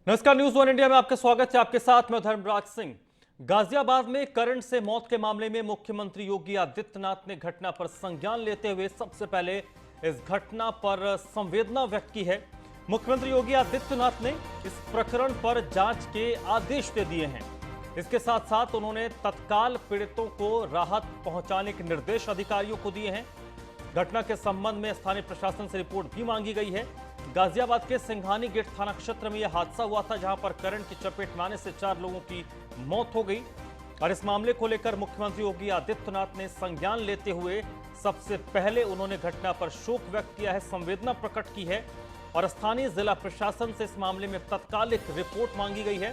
नमस्कार, news one India में आपका स्वागत है। आपके साथ मैं धर्मराज सिंह। गाजियाबाद में करंट से मौत के मामले में मुख्यमंत्री योगी आदित्यनाथ ने घटना पर संज्ञान लेते हुए सबसे पहले इस घटना पर संवेदना व्यक्त की है। मुख्यमंत्री योगी आदित्यनाथ ने इस प्रकरण पर जांच के आदेश दे दिए हैं। इसके साथ साथ उन्होंने तत्काल पीड़ितों को राहत पहुंचाने के निर्देश अधिकारियों को दिए हैं। घटना के संबंध में स्थानीय प्रशासन से रिपोर्ट भी मांगी गई है। गाजियाबाद के सिंघानी गेट थाना क्षेत्र में यह हादसा हुआ था, जहां पर करंट की चपेट में आने से 4 लोगों की मौत हो गई। और इस मामले को लेकर मुख्यमंत्री योगी आदित्यनाथ ने संज्ञान लेते हुए सबसे पहले उन्होंने घटना पर शोक व्यक्त किया है, संवेदना प्रकट की है और स्थानीय जिला प्रशासन से इस मामले में तत्कालिक रिपोर्ट मांगी गई है।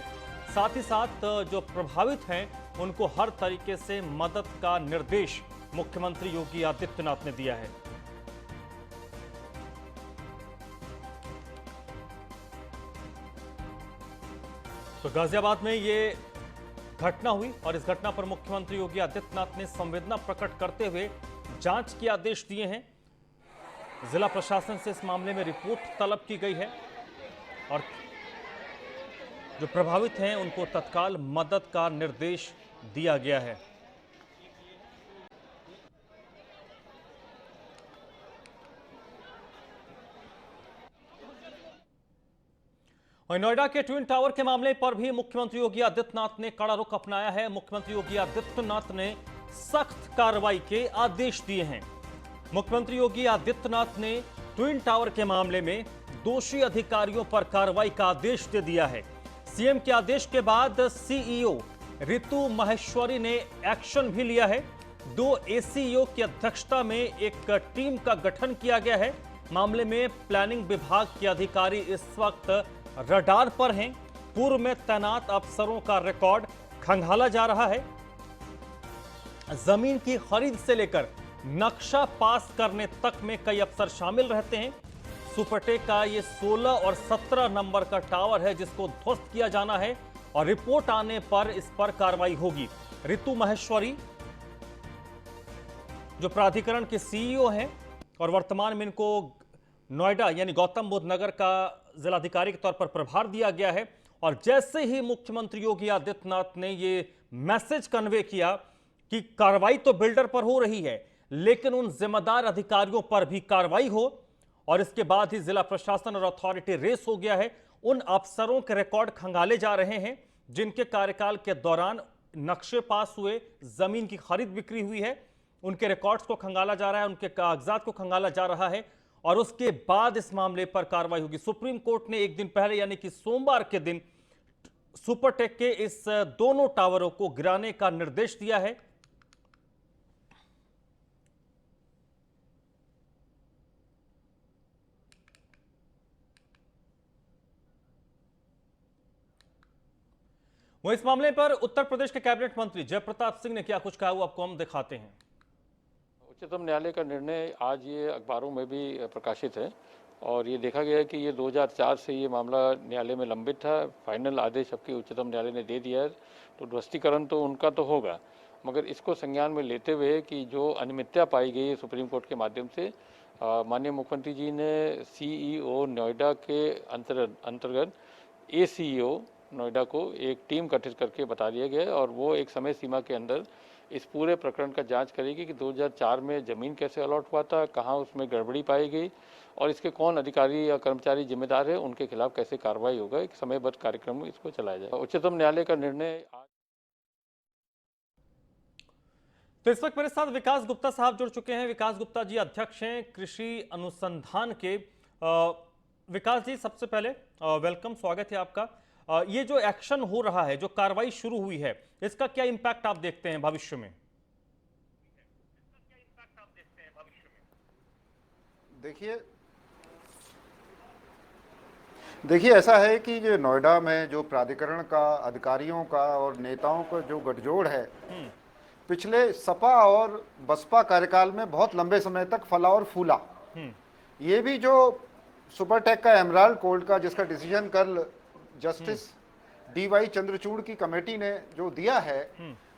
साथ ही साथ जो प्रभावित हैं उनको हर तरीके से मदद का निर्देश मुख्यमंत्री योगी आदित्यनाथ ने दिया है। तो गाजियाबाद में ये घटना हुई और इस घटना पर मुख्यमंत्री योगी आदित्यनाथ ने संवेदना प्रकट करते हुए जांच के आदेश दिए हैं। जिला प्रशासन से इस मामले में रिपोर्ट तलब की गई है और जो प्रभावित हैं उनको तत्काल मदद का निर्देश दिया गया है। और नोएडा के ट्विन टावर के मामले पर भी मुख्यमंत्री योगी आदित्यनाथ ने कड़ा रुख अपनाया है। मुख्यमंत्री योगी आदित्यनाथ ने सख्त कार्रवाई के आदेश दिए हैं। मुख्यमंत्री योगी आदित्यनाथ ने ट्विन टावर के मामले में दोषी अधिकारियों पर कार्रवाई का आदेश दे दिया है। सीएम के आदेश के बाद सीईओ रितु माहेश्वरी ने एक्शन भी लिया है। 2 एसीईओ की अध्यक्षता में एक टीम का गठन किया गया है। मामले में प्लानिंग विभाग के अधिकारी इस वक्त रडार पर हैं। पूर्व में तैनात अफसरों का रिकॉर्ड खंगाला जा रहा है। जमीन की खरीद से लेकर नक्शा पास करने तक में कई अफसर शामिल रहते हैं। सुपरटेक का ये 16 और 17 नंबर का टावर है जिसको ध्वस्त किया जाना है और रिपोर्ट आने पर इस पर कार्रवाई होगी। रितु माहेश्वरी जो प्राधिकरण के सीईओ हैं और वर्तमान में इनको नोएडा यानी गौतम बुद्ध नगर का जिलाधिकारी के तौर पर प्रभार दिया गया है। और जैसे ही मुख्यमंत्री योगी आदित्यनाथ ने ये मैसेज कन्वे किया कि कार्रवाई तो बिल्डर पर हो रही है लेकिन उन जिम्मेदार अधिकारियों पर भी कार्रवाई हो, और इसके बाद ही जिला प्रशासन और अथॉरिटी रेस हो गया है। उन अफसरों के रिकॉर्ड खंगाले जा रहे हैं जिनके कार्यकाल के दौरान नक्शे पास हुए, जमीन की खरीद बिक्री हुई है, उनके रिकॉर्ड्स को खंगाला जा रहा है, उनके कागजात को खंगाला जा रहा है और उसके बाद इस मामले पर कार्रवाई होगी। सुप्रीम कोर्ट ने एक दिन पहले यानी कि सोमवार के दिन सुपरटेक के इस दोनों टावरों को गिराने का निर्देश दिया है। वो इस मामले पर उत्तर प्रदेश के कैबिनेट मंत्री जयप्रताप सिंह ने क्या कुछ कहा वो आपको हम दिखाते हैं। उच्चतम न्यायालय का निर्णय आज ये अखबारों में भी प्रकाशित है और ये देखा गया है कि ये 2004 से ये मामला न्यायालय में लंबित था। फाइनल आदेश अब की उच्चतम न्यायालय ने दे दिया है, तो ध्वस्तीकरण तो उनका तो होगा, मगर इसको संज्ञान में लेते हुए कि जो अनियमितता पाई गई है सुप्रीम कोर्ट के माध्यम से, माननीय मुख्यमंत्री जी ने सीईओ नोएडा के अंतर्गत एसीईओ नोएडा को एक टीम गठित करके बता दिया गया है और वो एक समय सीमा के अंदर इस पूरे प्रकरण का जांच करेगी कि 2004 में ज़मीन कैसे अलॉट हुआ था, कहां उसमें गड़बड़ी पाई गई और इसके कौन अधिकारी या कर्मचारी जिम्मेदार है, उनके खिलाफ कैसे कार्रवाई होगा। एक समयबद्ध कार्यक्रम में इसको चलाया जाए। उच्चतम न्यायालय का निर्णय आज। तो इस वक्त मेरे साथ विकास गुप्ता साहब जुड़ चुके हैं। विकास गुप्ता जी अध्यक्ष हैं कृषि अनुसंधान के। विकास जी, सबसे पहले वेलकम, स्वागत है आपका। ये जो एक्शन हो रहा है, जो कार्रवाई शुरू हुई है, इसका क्या इंपैक्ट आप देखते हैं भविष्य में? देखिए ऐसा है कि ये नोएडा में जो प्राधिकरण का अधिकारियों का और नेताओं का जो गठजोड़ है, पिछले सपा और बसपा कार्यकाल में बहुत लंबे समय तक फला और फूला। ये भी जो सुपरटेक का एमराल्ड कोर्ट का जिसका डिसीजन कल जस्टिस डीवाई चंद्रचूड़ की कमेटी ने जो दिया है,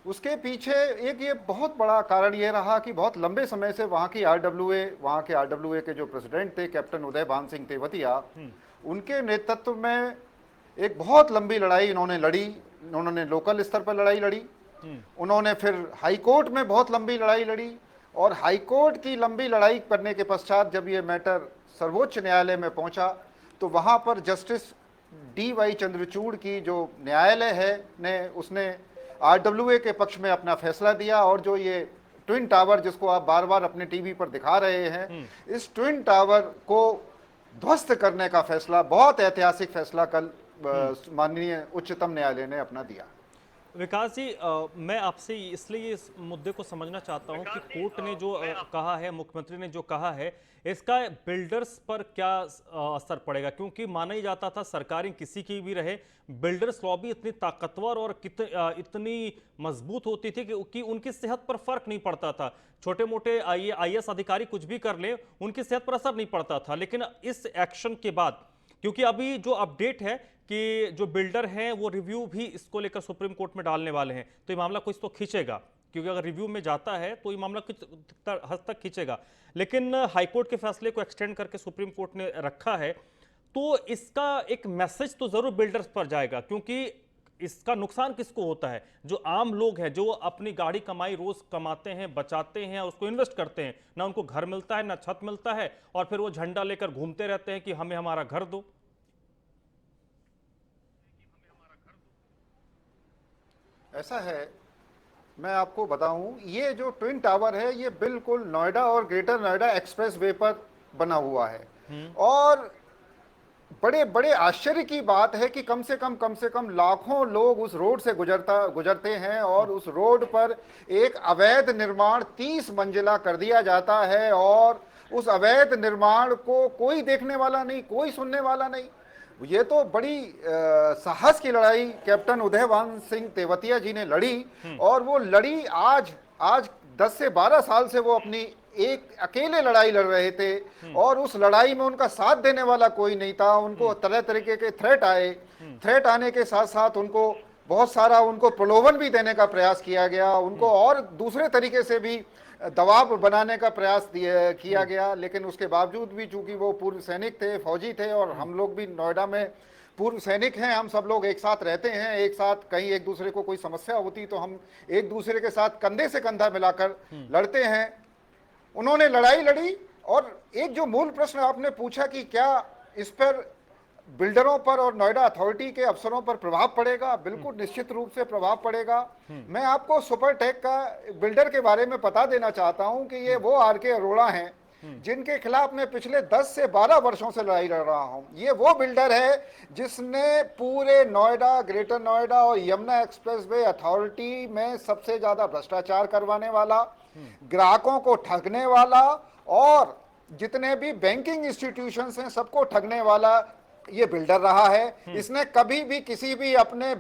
उसके पीछे एक ये बहुत बड़ा कारण ये रहा कि बहुत लंबे समय से वहाँ के आरडब्ल्यूए के जो प्रेसिडेंट थे कैप्टन उदय भान सिंह तेवतिया, उनके नेतृत्व में एक बहुत लंबी लड़ाई इन्होंने लड़ी। उन्होंने लोकल स्तर पर लड़ाई लड़ी, उन्होंने फिर हाई कोर्ट में बहुत लंबी लड़ाई लड़ी, और हाई कोर्ट की लंबी लड़ाई करने के पश्चात जब ये मैटर सर्वोच्च न्यायालय में पहुंचा तो वहां पर जस्टिस डी.वाई. चंद्रचूड़ की जो न्यायालय है उसने आरडब्ल्यूए के पक्ष में अपना फैसला दिया, और जो ये ट्विन टावर जिसको आप बार बार अपने टीवी पर दिखा रहे हैं, इस ट्विन टावर को ध्वस्त करने का फैसला, बहुत ऐतिहासिक फैसला कल माननीय उच्चतम न्यायालय ने अपना दिया। विकास जी, मैं आपसे इसलिए इस मुद्दे को समझना चाहता हूं कि कोर्ट ने जो कहा है, मुख्यमंत्री ने जो कहा है, इसका बिल्डर्स पर क्या असर पड़ेगा? क्योंकि माना ही जाता था सरकारें किसी की भी रहे, बिल्डर्स लॉबी इतनी ताकतवर और इतनी मजबूत होती थी कि उनकी सेहत पर फर्क नहीं पड़ता था। छोटे मोटे आईएएस अधिकारी कुछ भी कर ले, उनकी सेहत पर असर नहीं पड़ता था। लेकिन इस एक्शन के बाद, क्योंकि अभी जो अपडेट है कि जो बिल्डर हैं वो रिव्यू भी इसको लेकर सुप्रीम कोर्ट में डालने वाले हैं, तो ये मामला कुछ तो खींचेगा, क्योंकि अगर रिव्यू में जाता है तो ये मामला कुछ हद तक खींचेगा। लेकिन हाईकोर्ट के फैसले को एक्सटेंड करके सुप्रीम कोर्ट ने रखा है, तो इसका एक मैसेज तो जरूर बिल्डर्स पर जाएगा, क्योंकि इसका नुकसान किसको होता है? जो आम लोग हैं, जो अपनी गाड़ी कमाई रोज कमाते हैं, बचाते हैं, उसको इन्वेस्ट करते हैं, ना उनको घर मिलता है, ना छत मिलता है, और फिर वो झंडा लेकर घूमते रहते हैं कि हमें हमारा घर दो। ऐसा है, मैं आपको बताऊं, ये जो ट्विन टावर है ये बिल्कुल नोएडा और ग्रेटर नोएडा एक्सप्रेस वे पर बना हुआ है, और बड़े बड़े आश्चर्य की बात है कि कम से कम लाखों लोग उस रोड से गुजरते हैं, और उस रोड पर एक अवैध निर्माण 30 मंजिला कर दिया जाता है, और उस अवैध निर्माण को कोई देखने वाला नहीं, कोई सुनने वाला नहीं। ये तो बड़ी साहस की लड़ाई कैप्टन उदयवान सिंह तेवतिया जी ने लड़ी, और वो लड़ी आज 10 से 12 साल से वो अपनी एक अकेले लड़ाई लड़ रहे थे, और उस लड़ाई में उनका साथ देने वाला कोई नहीं था। उनको तरह तरीके के थ्रेट आए, थ्रेट आने के साथ साथ उनको बहुत सारा प्रलोभन भी देने का प्रयास किया गया, उनको और दूसरे तरीके से भी दबाव बनाने का प्रयास किया गया। लेकिन उसके बावजूद भी, चूंकि वो पूर्व सैनिक थे, फौजी थे, और हम लोग भी नोएडा में पूर्व सैनिक हैं, हम सब लोग एक साथ रहते हैं, एक साथ, कहीं एक दूसरे को कोई समस्या होती तो हम एक दूसरे के साथ कंधे से कंधा मिलाकर लड़ते हैं। उन्होंने लड़ाई लड़ी, और एक जो मूल प्रश्न आपने पूछा कि क्या इस पर बिल्डरों पर और नोएडा अथॉरिटी के अफसरों पर प्रभाव पड़ेगा, बिल्कुल निश्चित रूप से प्रभाव पड़ेगा। मैं आपको सुपरटेक का बिल्डर के बारे में बता देना चाहता हूं कि ये वो आर.के. अरोड़ा हैं जिनके खिलाफ मैं पिछले 10 से 12 वर्षों से लड़ाई लड़ रहा हूं। ये वो बिल्डर है जिसने पूरे नोएडा, ग्रेटर नोएडा और यमुना एक्सप्रेसवे अथॉरिटी में सबसे ज्यादा भ्रष्टाचार करवाने वाला, ग्राहकों को ठगने वाला, और जितने भी बैंकिंग इंस्टीट्यूशंस हैं सबको ठगने वाला ये बिल्डर रहा है। इसने कभी भी किसी भी अपने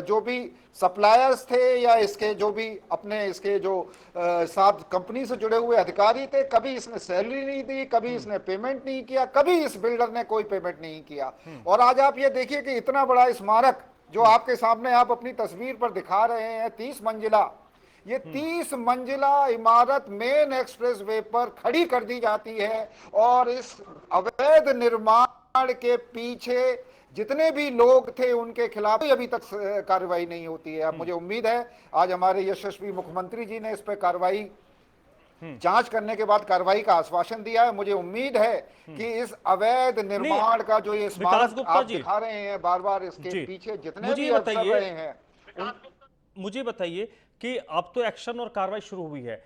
जो भी सप्लायर्स थे या इसके जो भी अपने इसके जो साथ कंपनी से जुड़े हुए अधिकारी थे, कभी इसने सैलरी नहीं दी, कभी इसने पेमेंट नहीं किया, कभी इस बिल्डर ने कोई पेमेंट नहीं किया। और आज आप ये देखिए कि इतना बड़ा स्मारक जो आपके सामने आप अपनी तस्वीर पर दिखा रहे हैं, 30 मंजिला, ये 30 मंजिला इमारत मेन एक्सप्रेस वे पर खड़ी कर दी जाती है, और इस अवैध निर्माण के पीछे जितने भी लोग थे उनके खिलाफ अभी तक कार्रवाई नहीं होती है। अब मुझे उम्मीद है आज हमारे यशस्वी मुख्यमंत्री जी ने इस पर कार्रवाई, जांच करने के बाद कार्रवाई का आश्वासन दिया है। मुझे उम्मीद है कि इस अवैध निर्माण का जो ये स्मारक आप दिखा रहे हैं बार बार, इसके पीछे जितने भी अफसर रहे हैं, मुझे बताइए कि अब तो एक्शन और कार्रवाई शुरू हुई है।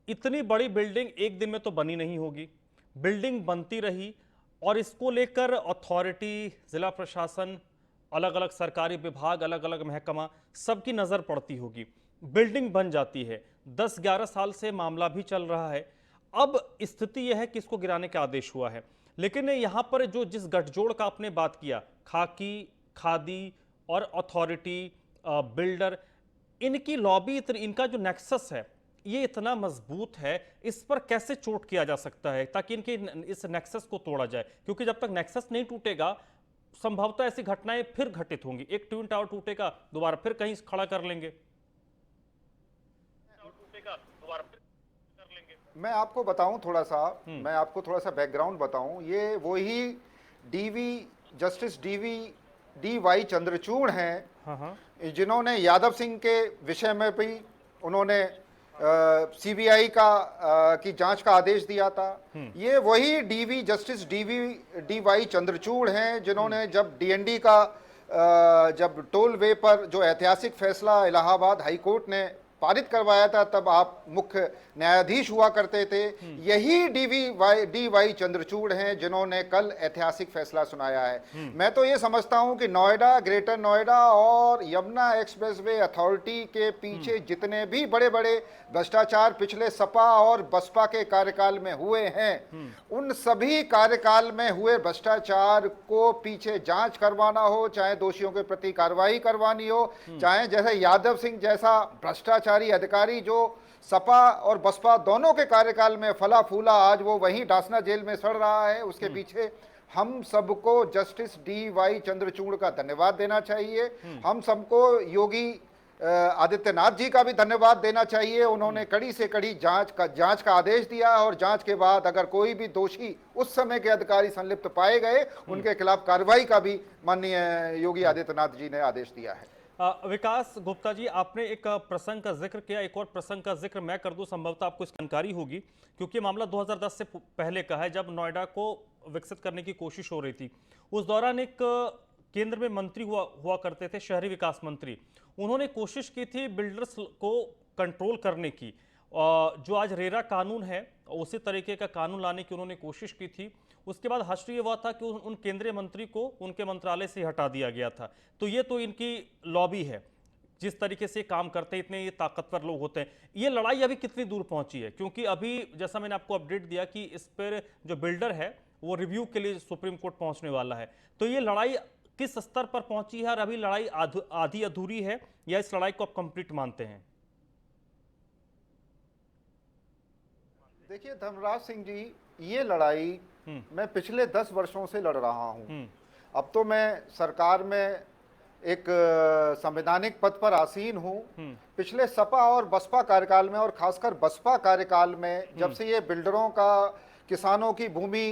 इतनी बड़ी बिल्डिंग एक दिन में तो बनी नहीं होगी, बिल्डिंग बनती रही, और इसको लेकर अथॉरिटी, जिला प्रशासन, अलग अलग सरकारी विभाग, अलग अलग महकमा, सबकी नजर पड़ती होगी। बिल्डिंग बन जाती है, 10-11 साल से मामला भी चल रहा है। अब स्थिति यह है कि इसको गिराने का आदेश हुआ है। लेकिन यहां पर जो जिस गठजोड़ का आपने बात किया, खाकी, खादी और अथॉरिटी, बिल्डर, इनकी लॉबी, इनका जो नेक्सस है ये इतना मजबूत है, इस पर कैसे चोट किया जा सकता है ताकि इनके इस नेक्सस को तोड़ा जाए? क्योंकि जब तक नेक्सस नहीं टूटेगा, संभवतः ऐसी घटनाएं फिर घटित होंगी। एक ट्विन टावर टूटेगा, दोबारा फिर कहीं खड़ा कर लेंगे। मैं आपको बताऊं थोड़ा सा, बैकग्राउंड बताऊं। ये वही जस्टिस डीवी डी वाई चंद्रचूड़ हैं, हाँ हाँ। जिन्होंने यादव सिंह के विषय में भी उन्होंने सीबीआई की जांच का आदेश दिया था। ये वही डी वाई चंद्रचूड़ हैं जिन्होंने जब डीएनडी का जब टोल वे पर जो ऐतिहासिक फैसला इलाहाबाद हाई कोर्ट ने पारित करवाया था, तब आप मुख्य न्यायाधीश हुआ करते थे। यही डी वाई चंद्रचूड़ हैं जिन्होंने कल ऐतिहासिक फैसला सुनाया है। मैं तो ये समझता हूं कि नोएडा, ग्रेटर नोएडा और यमुना एक्सप्रेसवे अथॉरिटी के पीछे जितने भी बड़े बड़े भ्रष्टाचार पिछले सपा और बसपा के कार्यकाल में हुए हैं, उन सभी कार्यकाल में हुए भ्रष्टाचार को पीछे जांच करवाना हो, चाहे दोषियों के प्रति कार्रवाई करवानी हो, चाहे जैसे यादव सिंह जैसा भ्रष्टाचारी अधिकारी जो सपा और बसपा दोनों के कार्यकाल में फला फूला आज वो वहीं डासना जेल में सड़ रहा है, उसके पीछे हम सबको जस्टिस डी वाई चंद्रचूड़ का धन्यवाद देना चाहिए। हम सबको योगी आदित्यनाथ जी का भी धन्यवाद देना चाहिए। उन्होंने कड़ी से कड़ी जांच का आदेश दिया और जांच के बाद अगर कोई भी दोषी उस समय के अधिकारी संलिप्त पाए गए, उनके खिलाफ कार्रवाई का भी माननीय योगी आदित्यनाथ जी ने आदेश दिया है। विकास गुप्ता जी, आपने एक प्रसंग का जिक्र किया, एक और प्रसंग का जिक्र मैं कर दूं, संभवतः आपको इसकी जानकारी होगी, क्योंकि मामला 2010 से पहले का है, जब नोएडा को विकसित करने की कोशिश हो रही थी। उस दौरान एक केंद्र में मंत्री हुआ करते थे, शहरी विकास मंत्री। उन्होंने कोशिश की थी बिल्डर्स को कंट्रोल करने की, जो आज रेरा कानून है उसी तरीके का कानून लाने की उन्होंने कोशिश की थी। उसके बाद हश्र ये हुआ था कि उन केंद्रीय मंत्री को उनके मंत्रालय से हटा दिया गया था। तो ये तो इनकी लॉबी है, जिस तरीके से काम करते हैं, इतने ये ताकतवर लोग होते हैं। ये लड़ाई अभी कितनी दूर पहुंची है? क्योंकि अभी जैसा मैंने आपको अपडेट दिया कि इस पर जो बिल्डर है वो रिव्यू के लिए सुप्रीम कोर्ट पहुंचने वाला है। तो ये लड़ाई किस स्तर पर पहुंची है और अभी लड़ाई आधी अधूरी है या इस लड़ाई को आप कंप्लीट मानते हैं? देखिए धर्मराज सिंह जी, ये लड़ाई मैं पिछले 10 वर्षों से लड़ रहा हूं। अब तो मैं सरकार में एक संवैधानिक पद पर आसीन हूं। पिछले सपा और बसपा कार्यकाल में और खासकर बसपा कार्यकाल में जब से ये बिल्डरों का किसानों की भूमि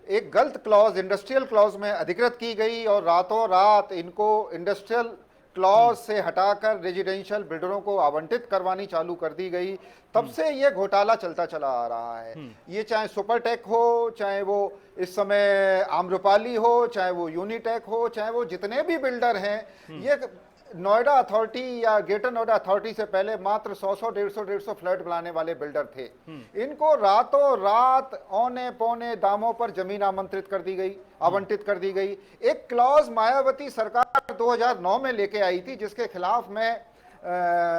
एक गलत क्लॉज, इंडस्ट्रियल क्लॉज में अधिकृत की गई और रातों रात इनको इंडस्ट्रियल क्लॉज से हटाकर रेजिडेंशियल बिल्डरों को आवंटित करवानी चालू कर दी गई, तब से ये घोटाला चलता चला आ रहा है। ये चाहे सुपरटेक हो, चाहे वो इस समय आम्रपाली हो, चाहे वो यूनिटेक हो, चाहे वो जितने भी बिल्डर हैं, ये नोएडा अथॉरिटी या ग्रेटर नोएडा अथॉरिटी से पहले मात्र 100 150 फ्लैट बनाने वाले बिल्डर थे। इनको रातों रात औने पौने दामों पर जमीन आवंटित कर दी गई। एक क्लॉज मायावती सरकार 2009 में लेके आई थी, जिसके खिलाफ मैं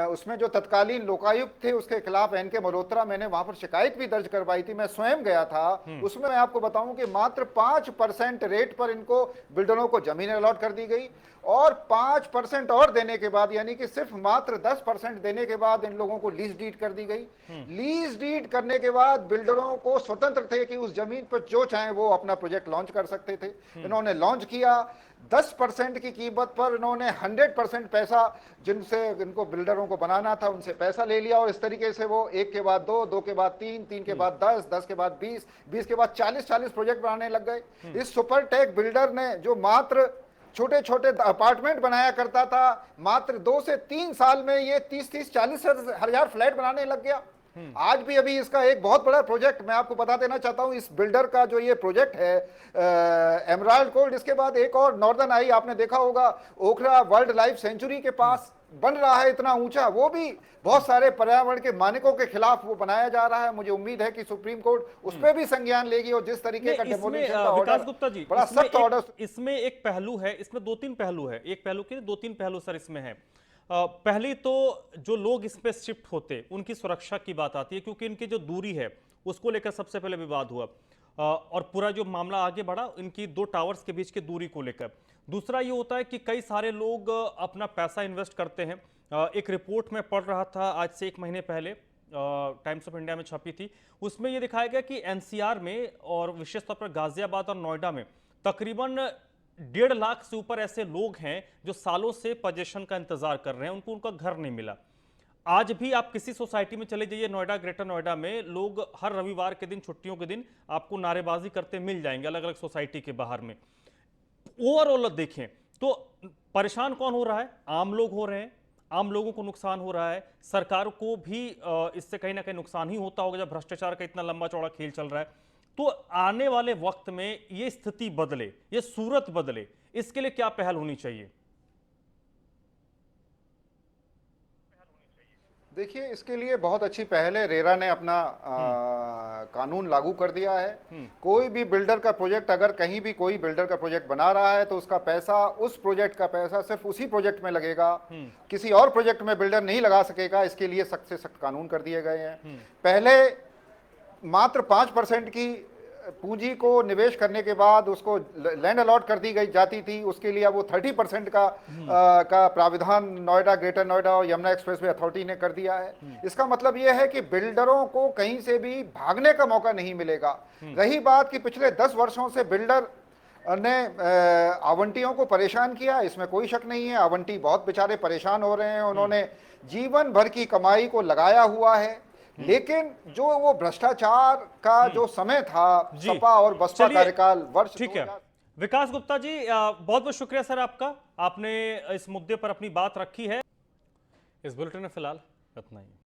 उसमें जो तत्कालीन लोकायुक्त थे उसके खिलाफ एनके मल्होत्रा, मैंने वहां पर शिकायत भी दर्ज करवाई थी, मैं स्वयं गया था। उसमें मैं आपको बताऊं कि मात्र 5% रेट पर इनको बिल्डरों को जमीन अलॉट कर दी गई और 5% और देने के बाद, यानी कि सिर्फ मात्र 10% देने के बाद इन लोगों को लीज डीड कर दी गई। लीज डीड करने के बाद बिल्डरों को स्वतंत्र थे कि उस जमीन पर जो चाहे वो अपना प्रोजेक्ट लॉन्च कर सकते थे। इन्होंने लॉन्च किया, 10% की कीमत पर इन्होंने 100% पैसा जिनसे इनको बिल्डरों को बनाना था उनसे पैसा ले लिया और इस तरीके से वो 1 के बाद 2, 2 के बाद 3, 3 के बाद 10, 10 के बाद 20, 20 के बाद 40 प्रोजेक्ट बनाने लग गए। इस सुपरटेक बिल्डर ने जो मात्र छोटे छोटे अपार्टमेंट बनाया करता था, मात्र 2 से 3 साल में ये 30-40 हजार फ्लैट बनाने लग गया। आज भी अभी इसका एक बहुत बड़ा प्रोजेक्ट मैं आपको बता देना चाहता हूं, इस बिल्डर का जो ये प्रोजेक्ट है एमराल्ड गोल्ड, इसके बाद एक और नॉर्दर्न आई, आपने देखा होगा ओखला वाइल्ड लाइफ सेंचुरी के पास बन रहा है इतना ऊंचा, वो भी बहुत सारे पर्यावरण के मानकों के खिलाफ वो बनाया जा रहा है। मुझे उम्मीद है कि सुप्रीम कोर्ट उस पर भी संज्ञान लेगी और जिस तरीके का डेमोलिशन का विकास गुप्ता जी, बड़ा सख्त ऑर्डर। इसमें एक पहलू है, इसमें 2-3 पहलू है, एक पहलू के 2-3 पहलू सर इसमें है। पहली तो जो लोग इस पे शिफ्ट होते उनकी सुरक्षा की बात आती है, क्योंकि इनकी जो दूरी है उसको लेकर सबसे पहले विवाद हुआ और पूरा जो मामला आगे बढ़ा इनकी 2 टावर्स के बीच की दूरी को लेकर। दूसरा ये होता है कि कई सारे लोग अपना पैसा इन्वेस्ट करते हैं। एक रिपोर्ट में पढ़ रहा था आज से 1 महीने पहले, टाइम्स ऑफ इंडिया में छपी थी, उसमें यह दिखाया गया कि एनसीआर में और विशेष तौर पर गाजियाबाद और नोएडा में तकरीबन 1.5 लाख से ऊपर ऐसे लोग हैं जो सालों से पोजीशन का इंतजार कर रहे हैं, उनको उनका घर नहीं मिला। आज भी आप किसी सोसाइटी में चले जाइए नोएडा, ग्रेटर नोएडा में, लोग हर रविवार के दिन, छुट्टियों के दिन आपको नारेबाजी करते मिल जाएंगे अलग अलग सोसाइटी के बाहर में। ओवरऑल देखें तो परेशान कौन हो रहा है? आम लोग हो रहे हैं, आम लोगों को नुकसान हो रहा है, सरकार को भी इससे कहीं ना कहीं नुकसान ही होता होगा जब भ्रष्टाचार का इतना लंबा चौड़ा खेल चल रहा है। तो आने वाले वक्त में ये स्थिति बदले, ये सूरत बदले, इसके लिए क्या पहल होनी चाहिए? देखिए, इसके लिए बहुत अच्छी पहल है। रेरा ने अपना कानून लागू कर दिया है। कोई भी बिल्डर का प्रोजेक्ट, अगर कहीं भी कोई बिल्डर का प्रोजेक्ट बना रहा है तो उसका पैसा, उस प्रोजेक्ट का पैसा सिर्फ उसी प्रोजेक्ट में लगेगा, किसी और प्रोजेक्ट में बिल्डर नहीं लगा सकेगा। इसके लिए सख्त से सख्त कानून कर दिए गए हैं। पहले मात्र 5% की पूंजी को निवेश करने के बाद उसको लैंड अलॉट कर दी गई जाती थी, उसके लिए अब वो 30% का प्राविधान नोएडा, ग्रेटर नोएडा और यमुना एक्सप्रेसवे अथॉरिटी ने कर दिया है। इसका मतलब ये है कि बिल्डरों को कहीं से भी भागने का मौका नहीं मिलेगा। रही बात कि पिछले 10 वर्षों से बिल्डर ने आवंटियों को परेशान किया, इसमें कोई शक नहीं है। आवंटी बहुत बेचारे परेशान हो रहे हैं, उन्होंने जीवन भर की कमाई को लगाया हुआ है, लेकिन जो वो भ्रष्टाचार का जो समय था, सपा और बसपा कार्यकाल वर्ष, ठीक है। विकास गुप्ता जी, बहुत बहुत शुक्रिया सर आपका, आपने इस मुद्दे पर अपनी बात रखी है। इस बुलेटिन में फिलहाल इतना ही।